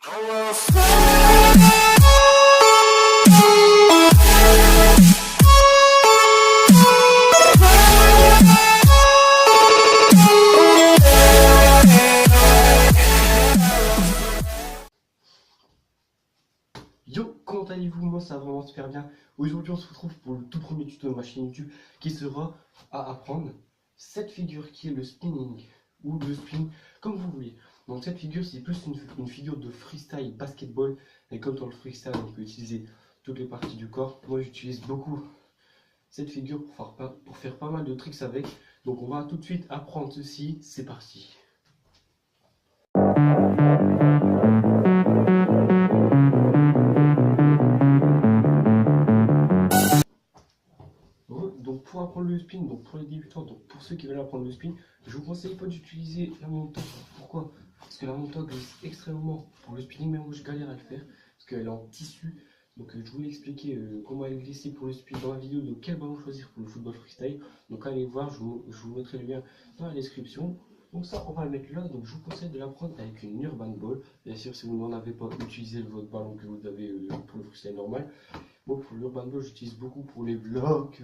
Yo, comment allez-vous? Moi ça va vraiment super bien. Aujourd'hui on se retrouve pour le tout premier tuto de ma chaîne YouTube qui sera à apprendre cette figure qui est le spinning ou le spin comme vous voulez. Donc cette figure c'est plus une figure de freestyle basketball, et comme dans le freestyle on peut utiliser toutes les parties du corps. Moi j'utilise beaucoup cette figure pour faire pas mal de tricks avec. Donc on va tout de suite apprendre ceci, c'est parti. Donc pour apprendre le spin, donc pour les débutants, donc pour ceux qui veulent apprendre le spin, je vous conseille pas d'utiliser la montagne. Pourquoi? Parce que la montagne glisse extrêmement pour le spinning, même moi je galère à le faire parce qu'elle est en tissu. Donc je voulais expliquer comment elle glissait pour le spin dans la vidéo de quel ballon choisir pour le football freestyle. Donc allez voir, je vous mettrai le lien dans la description. Donc ça on va le mettre là, donc je vous conseille de l'apprendre avec une urban ball. Bien sûr si vous n'en avez pas, utilisez votre ballon que vous avez pour le freestyle normal. Moi pour l'urban ball j'utilise beaucoup pour les blocs,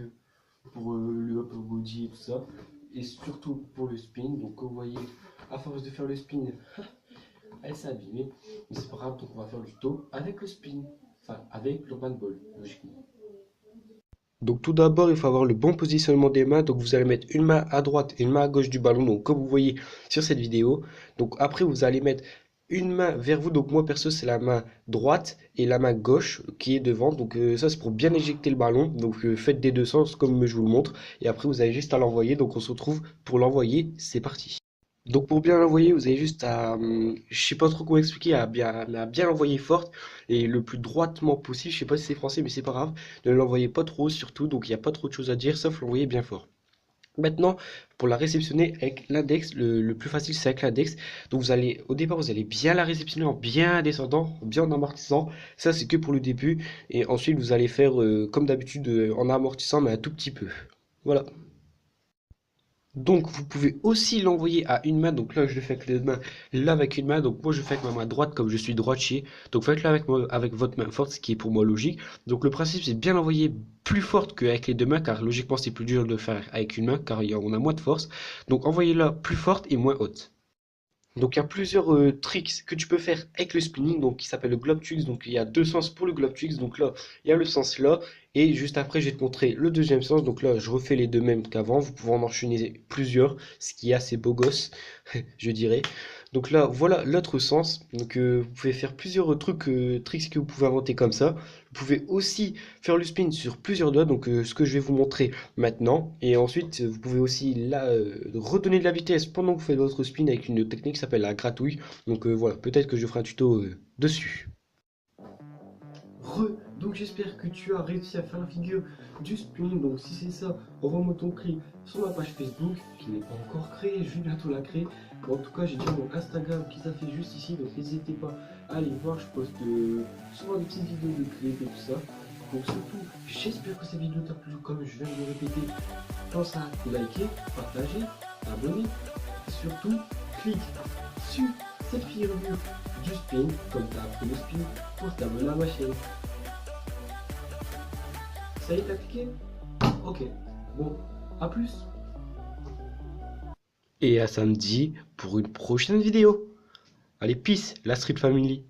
pour le upper body et tout ça, et surtout pour le spin. Donc comme vous voyez, à force de faire le spin, elle s'est abîmée, mais c'est pas grave, donc on va faire du toe avec le spin, enfin avec l'urban ball logiquement. Donc tout d'abord il faut avoir le bon positionnement des mains, donc vous allez mettre une main à droite et une main à gauche du ballon, donc comme vous voyez sur cette vidéo. Donc après vous allez mettre une main vers vous, donc moi perso c'est la main droite et la main gauche qui est devant, donc ça c'est pour bien éjecter le ballon. Donc faites des deux sens comme je vous le montre, et après vous avez juste à l'envoyer. Donc on se retrouve pour l'envoyer, c'est parti. Donc pour bien l'envoyer, vous avez juste à, je sais pas trop comment expliquer, à bien l'envoyer forte et le plus droitement possible. Je sais pas si c'est français, mais c'est pas grave. Ne l'envoyez pas trop surtout, donc il n'y a pas trop de choses à dire, sauf l'envoyer bien fort. Maintenant, pour la réceptionner avec l'index, le plus facile c'est avec l'index. Donc vous allez, au départ, vous allez bien la réceptionner en bien descendant, bien en amortissant. Ça c'est que pour le début. Et ensuite vous allez faire comme d'habitude en amortissant, mais un tout petit peu. Voilà. Donc vous pouvez aussi l'envoyer à une main. Donc là je le fais avec les mains, là avec une main. Donc moi je fais avec ma main droite comme je suis droitier. Donc faites-le avec votre main forte, ce qui est pour moi logique. Donc le principe c'est bien l'envoyer plus forte qu'avec les deux mains, car logiquement c'est plus dur de le faire avec une main car on a moins de force. Donc envoyez-la plus forte et moins haute. Donc il y a plusieurs tricks que tu peux faire avec le spinning, donc qui s'appelle le globe tricks. Donc il y a deux sens pour le globe tricks. Donc là il y a le sens là, et juste après je vais te montrer le deuxième sens. Donc là je refais les deux mêmes qu'avant. Vous pouvez en enchaîner plusieurs, ce qui est assez beau gosse, je dirais. Donc là voilà l'autre sens. Donc vous pouvez faire plusieurs trucs, tricks que vous pouvez inventer comme ça. Vous pouvez aussi faire le spin sur plusieurs doigts. Donc ce que je vais vous montrer maintenant. Et ensuite vous pouvez aussi là redonner de la vitesse pendant que vous faites votre spin avec une technique qui s'appelle la gratouille. Donc voilà, peut-être que je ferai un tuto dessus. Donc j'espère que tu as réussi à faire la figure du spinning. Donc si c'est ça, envoie-moi ton cri sur ma page Facebook qui n'est pas encore créée, je vais bientôt la créer. En tout cas j'ai déjà mon Instagram qui s'affiche juste ici, donc n'hésitez pas à aller voir, je poste souvent des petites vidéos de clips et tout ça. Donc surtout, j'espère que cette vidéo t'a plu, comme je viens de le répéter. Pense à liker, partager, abonner. Surtout, clique sur cette figure du spin, comme tu as appris le spin, pour t'abonner à ma chaîne. Ça y est, t'as cliqué? Ok, bon, à plus. Et à samedi pour une prochaine vidéo. Allez, peace, la Street Family.